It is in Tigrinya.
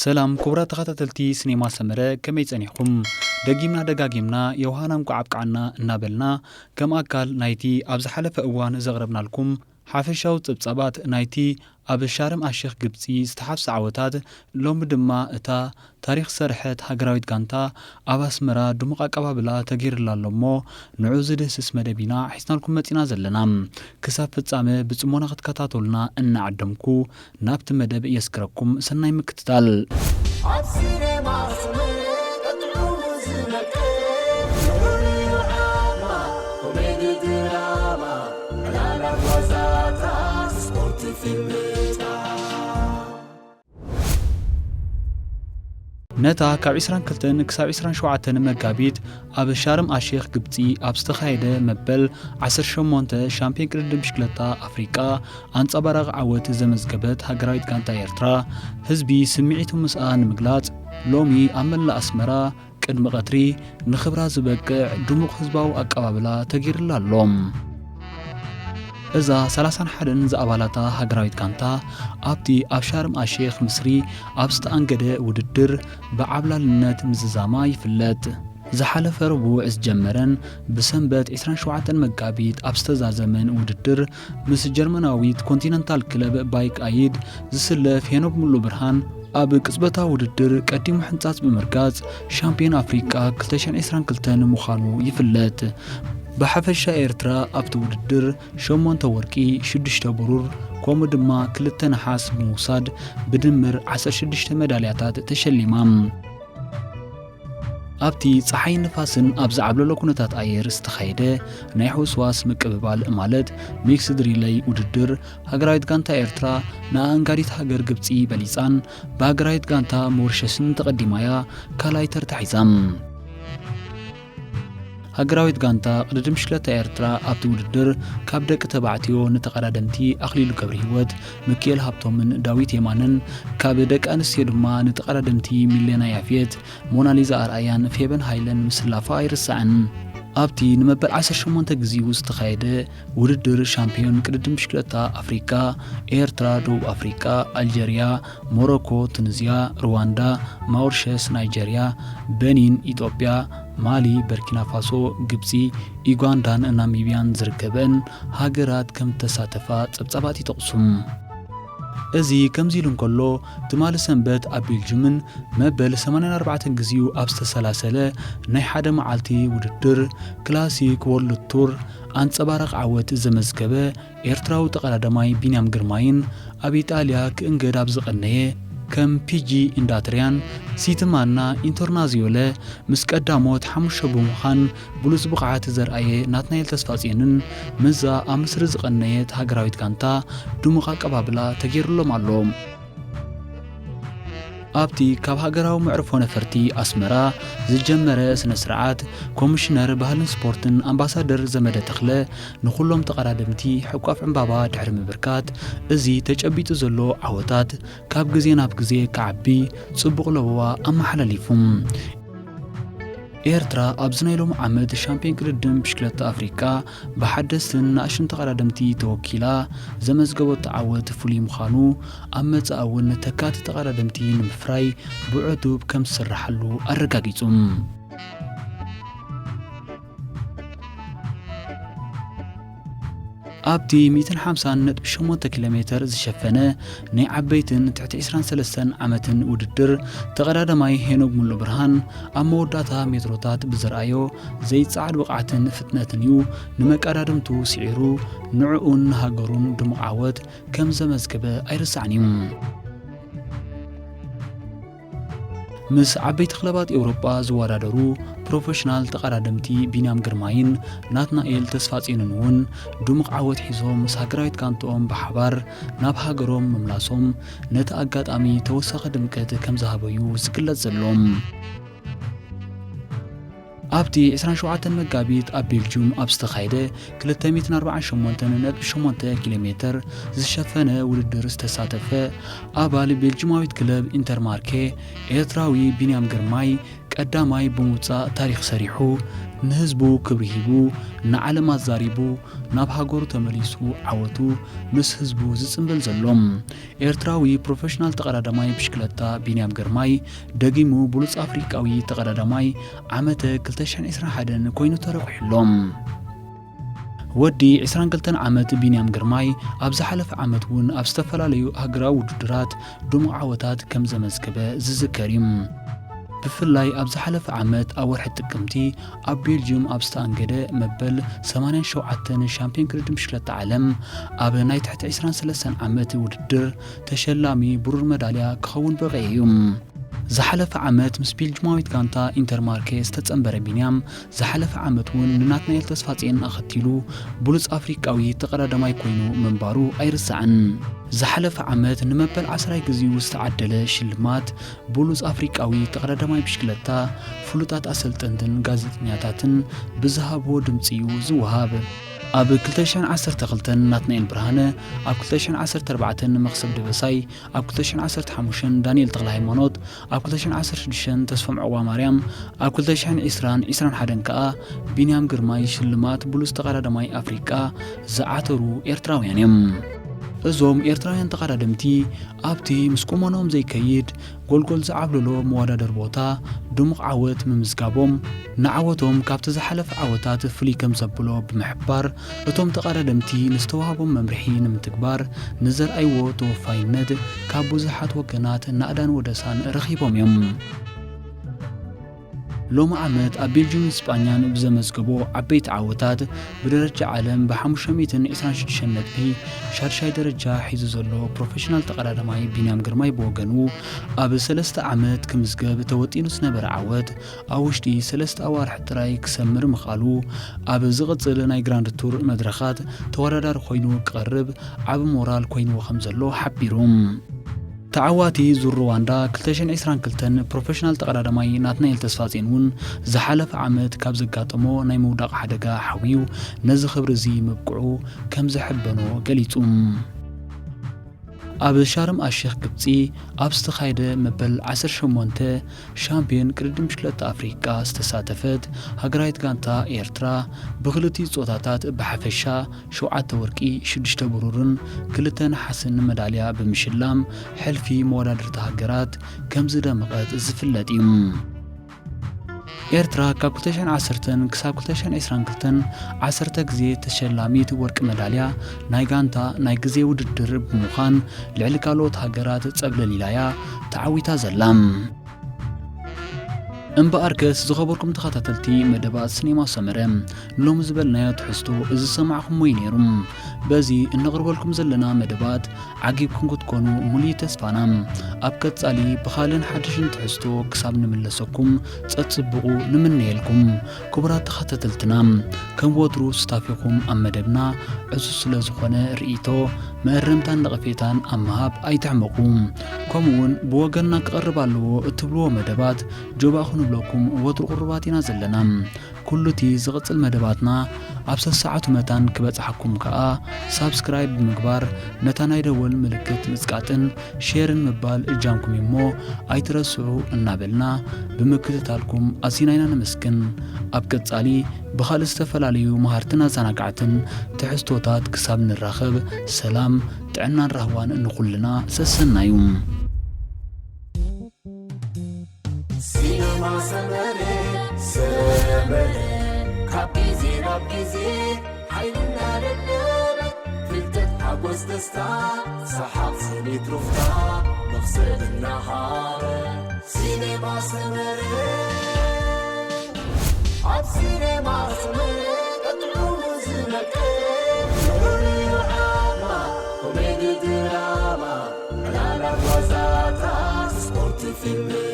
ሰላም ክቡራት ተኸታተልቲ ሲኔማ ሰመረ ከመይ ጸኒሕኩም ደጊምና ደጋጊምና የውሃናም ቋዓብቃዓና እናበልና ከም ኣካል ናይቲ ኣብ ዝሓለፈ እዋን ዘቕረብናልኩም ሓፈሻው ጽብጻባት ናይቲ ኣብ ሻርም ኣሼኽ ግብጺ ዝተሓፍሰ ዓወታት ሎሚ ድማ እታ ታሪኽ ሰርሐት ሃገራዊት ጋንታ ኣብ ኣስመራ ድሙቕ ኣቀባብላ ተገይሩላ ኣሎ እሞ ንዑ ዝድህስስ መደቢና ሒዝናልኩም መጺና ዘለና ክሳብ ፍጻመ ብጽሞና ክትከታተሉና እናዓደምኩ ናብቲ መደብ የስክረኩም ሰናይ ምክትታል ነታ ካብ 22 ክሳብ 27 መጋቢት ኣብ ሻርም ኣሼኽ ግብጺ ኣብ ዝተኻየደ መበል 18 ሻምፒዮን ቅድድም ብሽክለታ ኣፍሪቃ ኣንጸባራቒ ዓወት ዘመዝገበት ሃገራዊት ጋንታ ኤርትራ ህዝቢ ስምዒቱ ምስኣ ንምግላጽ ሎሚ ኣብ መላእ ኣስመራ ቅድሚ ቀትሪ ንኽብራ ዝበቅዕ ድሙቕ ህዝባዊ ኣቀባብላ ተገይሩላ ኣሎ እዛ 31 ዝኣባላታ ሃገራዊት ጋንታ ኣብቲ ኣብ ሻርም ኣሼኽ ምስሪ ኣብ ዝተኣንገደ ውድድር ብዓብላልነት ምዝዛማ ይፍለጥ ዝሓለፈ ረቡዕ ዝጀመረን ብሰንበት 27 መጋቢት ኣብ ዝተዛዘመን ውድድር ምስ ጀርመናዊት ኮንቲነንታል ክለብ ባይክ ኣይድ ዝስለፍ ሄኖክ ሙሉ ብርሃን ኣብ ቅጽበታ ውድድር ቀዲሙ ሕንጻጽ ብምርጋጽ ሻምፒዮን ኣፍሪቃ 2022 ምዃኑ ይፍለጥ በሓፈሻ ኤርትራ ኣብቲ ውድድር 8 ወርቂ 6 ብሩር ከምኡ ድማ 2 ነሓስ ብምውሳድ ብድምር 16 መዳልያታት ተሸሊማ ኣብቲ ፀሓይ ንፋስን ኣብ ዝዓብለሎ ኩነታት ኣየር ዝተኻየደ ናይ ሕውስዋስ ምቅብባል ማለት ሚክስድ ሪሌይ ውድድር ሃገራዊት ጋንታ ኤርትራ ንኣንጋዲት ሃገር ግብጺ በሊፃን ብሃገራዊት ጋንታ ሞሪሸስን ተቐዲማያ ካልኣይ ተርታ ሒዛም ሃገራዊት ጋንታ ቅድድም ብሽክለታ ኤርትራ ኣብቲ ውድድር ካብ ደቂ ተባዕትዮ ንተቐዳደምቲ ኣኽሊሉ ገብረ ህይወት ሚካኤል ሃብቶምን ዳዊት የማንን ካብ ደቂ ኣንስትዮ ድማ ንተቐዳደምቲ ሚሌና ያፌት ሞናሊዛ ኣርኣያን ፌበን ሃይለን ምስላፋ ኣይርስዕን ኣብቲ ንመበል 18 ግዚኡ ዝተኻየደ ውድድር ሻምፒዮን ቅድድም ብሽክለታ ኣፍሪቃ ኤርትራ ደቡብ ኣፍሪቃ ኣልጀርያ ሞሮኮ ቱኒዝያ ሩዋንዳ ማውሪሸስ ናይጀርያ በኒን ኢትዮጵያ ማሊ በርኪና ፋሶ ግብጺ ኡጋንዳን ናሚቢያን ዝርከበን ሃገራት ከም ተሳተፋ ጸብጻባት ይጠቕሱም እዚ ከምዚ ኢሉ እንከሎ ትማሊ ሰንበት ኣብ ቤልጅየምን መበል 84 ግዚኡ ኣብ ዝተሰላሰለ ናይ ሓደ መዓልቲ ውድድር ክላሲክ ወርልድ ቱር ኣንጸባራቒ ዓወት ዘመዝገበ ኤርትራዊ ተቐዳዳማይ ቢንያም ግርማይን ኣብ ኢጣልያ ክእንገድ ኣብ ዝቐነየ ከም ፒጂ ኢንዳትሪያን ሲትማና ኢንተርናዚዮለ ምስ ቀዳሞት 5 ብምዃን ብሉጽ ብቕዓት ዘርአየ ናትናኤል ተስፋጽዮንን ምዛ ኣብ ምስሪ ዝቐነየት ሃገራዊት ጋንታ ድሙቕ ኣቀባብላ ተገይሩሎም ኣሎ ኣብቲ ካብ ሃገራዊ መዕርፎ ነፈርቲ ኣስመራ ዝጀመረ ስነ ስርዓት ኮሚሽነር ባህልን ስፖርትን ኣምባሳደር ዘመደ ተኽለ ንኹሎም ተቐዳደምቲ ሕቋፍ ዕምባባ ድሕሪ ምብርካት እዚ ተጨቢጡ ዘሎ ዓወታት ካብ ግዜ ናብ ግዜ ከዓቢ ጽቡቕ ለበዋ ኣመሓላሊፉም ኤርትራ ኣብ ዝናይሎም ዓመት ሻምፒዮን ቅድድም ብሽክለታ ኣፍሪቃ ብሓደስትን ንኣሽን ተቐዳደምቲ ተወኪላ ዘመዝገበቶ ዓወት ፍሉይ ምዃኑ ኣብ መጻኢ እውን ተካቲ ተቐዳደምቲ ንምፍራይ ብዕቱብ ከም ዝስራሓሉ ኣረጋጊጹም ኣብቲ 150.8 ኪሎ ሜትር ዝሸፈነ ናይ ዓበይትን ትሕቲ 23 ዓመትን ውድድር ተቐዳዳማይ ሄኖክ ሙሉ ብርሃን ኣብ መወዳእታ ሜትሮታት ብዝረኣዮ ዘይጸዓድ ብቕዓትን ፍጥነትን እዩ ንመቀዳድምቱ ስዒሩ ንዕኡን ሃገሩን ድሙቕ ዓወት ከም ዘመዝገበ ኣይርስዕን እዩ ምስ ዓበይቲ ክለባት ኤውሮጳ ዝወዳደሩ ፕሮፌሽናል ተቐዳደምቲ ቢንያም ግርማይን ናትናኤል ተስፋጽዮንን እውን ድሙቕ ዓወት ሒዞም ምስ ሃገራዊት ጋንትኦም ብሓባር ናብ ሃገሮም ምምላሶም ነቲ ኣጋጣሚ ተወሳኺ ድምቀት ከም ዝሃበዩ ዝግለጽ ዘሎም ኣብቲ 27 መጋቢት ኣብ ቤልጅየም ኣብ ዝተኻየደ 248.8 ኪሎ ሜትር ዝሸፈነ ውድድር ዝተሳተፈ ኣባል ቤልጅማዊት ክለብ ኢንተርማርኬ ኤርትራዊ ቢንያም ግርማይ ቀዳማይ ብምውፃእ ታሪክ ሰሪሑ ንህዝቡ ክብሪ ሂቡ ንዓለማት ዛሪቡ ናብ ሃገሩ ተመሊሱ ዓወቱ ምስ ህዝቡ ዝጽንበል ዘሎም ኤርትራዊ ፕሮፌሽናል ተቀዳዳማይ ብሽክለታ ቢንያም ግርማይ ደጊሙ ብሉጽ አፍሪካዊ ተቀዳዳማይ ዓመተ 2021 ኮይኑ ተረኺሎም ወዲ 22 ዓመት ቢንያም ግርማይ ኣብ ዝሓለፈ ዓመት እውን ኣብ ዝተፈላለዩ ሃገራዊ ውድድራት ድሙቕ ዓወታት ከም ዘመዝገበ ዝዝከር እዩ ብፍላይ ኣብ ዝሓለፈ ዓመት ኣብ ወርሒ ጥቅምቲ ኣብ ቤልጅየም ኣብ ዝተኣንገደ መበል 87 ሻምፒዮን ቅድድም ብሽክለታ ዓለም ኣብ ናይ ትሕቲ 23 ዓመት ውድድር ተሸላሚ ብሩር መዳልያ ክኸውን በቒዩ እዩ ዝሓለፈ ዓመት ምስ ቤልጅማዊት ጋንታ ኢንተርማርኬስ ተጸንበረ ቢንያም ዝሓለፈ ዓመት እውን ንናትናኤል ተስፋጽዮን ኣኸቲሉ ብሉጽ አፍሪካዊ ተቀዳዳማይ ኮይኑ መንባሩ ኣይርሳዕን ዝሓለፈ ዓመት ንመበል 10 ግዚኡ ዝተዓደለ ሽልማት ብሉጽ አፍሪካዊ ተቀዳዳማይ ብሽክለታ ፍሉጣት ኣሰልጠንትን ጋዜጠኛታትን ብዝሃብዎ ድምፂ እዩ ዝወሃብ ኣብ 2012 ናትናኤል ብርሃነ ኣብ 2014 መክሰብ ደበሳይ ኣብ 2015 ዳንኤል ተክለሃይማኖት ኣብ 2016 ተስፋ ምዕዋ ማርያም ኣብ 2020-21 ከዓ ቢንያም ግርማይ ሽልማት ብሉጽ ተቀዳዳማይ አፍሪካ ዝዓተሩ ኤርትራውያን እዮም እዞም ኤርትራውያን ተቀዳደምቲ ኣብቲ ምስ ቁመኖም ዘይከይድ ጎልጎል ዝዓብልሎ መወዳደር ቦታ ድሙቕ ዓወት ምምዝጋቦም ንዓወቶም ካብቲ ዝሓለፈ ዓወታት ፍሉይ ከም ዘብሎ ብምሕባር እቶም ተቀዳደምቲ ንዝተዋሃቦም መምርሒ ንምትግባር ንዘርኣይዎ ተወፋይነት ካብ ብዙሓት ወገናት ናእዳን ወደሳን ረኺቦም እዮም ሎማ ዓመት ኣብ ቤልጅየም እስጳኛን ብዘመዝገቦ ዓበይቲ ዓወታት ብደረጃ ዓለም ብ526 ነጥቢ ሻድሻይ ደረጃ ሒዙ ዘሎ ፕሮፌሽናል ተቀዳዳማይ ቢንያም ግርማይ ብወገኑ ኣብ 3 ዓመት ክምዝገብ ተወጢኑ ዝነበረ ዓወት ኣብ ውሽጢ 3 ኣዋርሒ ጥራይ ክሰምር ምኻሉ ኣብ ዝቕጽል ናይ ግራንድ ቱር መድረኻት ተወዳዳሪ ኮይኑ ክቐርብ ዓብ ሞራል ኮይንዎ ከም ዘሎ ሓቢሩ ተዓዋቲ ዙር ሩዋንዳ 2022 ፕሮፌሽናል ተቀዳዳማይ ናትናኤል ተስፋጽዮን እውን ዝሓለፈ ዓመት ካብ ዘጋጠሞ ናይ መውዳቕ ሓደጋ ሓዊዩ ነዚ ክብሪ እዚ ምብቅዑ ከም ዘሕበኖ ገሊጹ ኣብ ሻርም ኣሼኽ ግብፂ ኣብ ዝተኻየደ መበል 18 ሻምፒዮን ቅድድም ብሽክለታ አፍሪካ ዝተሳተፈት ሃገራዊት ጋንታ ኤርትራ ብክልቲኡ ጾታታት ብሓፈሻ 7 ወርቂ 6 ብሩርን 2 ነሓስን መዳልያ ብምሽላም ሕልፊ መወዳድርቲ ሃገራት ከም ዝደመቐት ዝፍለጥ እዩ ኤርትራ ካብ 2010 ክሳብ 2022 10 ግዜ ተሸላሚት ወርቂ መዳልያ ናይ ጋንታ ናይ ግዜ ውድድር ብምዃን ልዕሊ ካልኦት ሃገራት ጸብለሊላያ ተዓዊታ ዘላ እምበኣርከስ ዝኸበርኩም ተኸታተልቲ መደባት ሲኔማ ሰመረ ሎም ዝበልናዮ ትሕዝቶ እዚ ሰማዕኹም ወይ ነይሩ በዚ እንቕርበልኩም ዘለና መደባት ዓጊብኩም ክትኮኑ ሙሉይ ተስፋና ኣብ ቀጻሊ ብኻልን ሓድሽን ትሕዝቶ ክሳብ ንምለሰኩም ጸጽብቑ ንምንየልኩም ክቡራት ተኸታተልትና ከም ወትሩ ስታፊኹም ኣብ መደብና ዕዙ ስለ ዝኾነ ርእይቶ መእረምታን ነቐፌታን ኣብ ምሃብ ኣይተሕመቑ ከምኡውን ብወገንና ክቐርብ ኣለዎ እትብልዎ መደባት ጆባ ንብለኩም ወትሩ ቁርባት ኢና ዘለና ኩሉቲ ዝቕጽል መደባትና ኣብ ሰዓቱ መታን ክበጽሐኩም ከዓ ሳብስክራይብ ብምግባር ነታ ናይ ደወል ምልክት ምጽቃጥን ሼርን ምባል እጃምኩም እሞ ኣይትረስዑ እናበልና ብምክትታልኩም ኣዚናይና ነመስግን ኣብ ቀጻሊ ብኻልእ ዝተፈላለዩ መሃርትን ኣዘናግዕትን ትሕዝቶታት ክሳብ ንራኸብ ሰላም ጥዕናን ራህዋን ንኹልና ሰሰናዩ ሲኔማ ሰመረ ካቢዜ ናቢዜ ዓይንና ደለበ ፍልጠት ሓጎስ ደስታ ሰሓቕ ስኒት ሩፍታ መኽሰብና ሃረ ሲኔማ ሰመረ ኣብ ሲኔማ ሰመረ ቀጥዑሙ ዝነቀ ዓማ ኮሜዲ ድራማ ዕላላት ዋዛታት ስፖርት ፊልም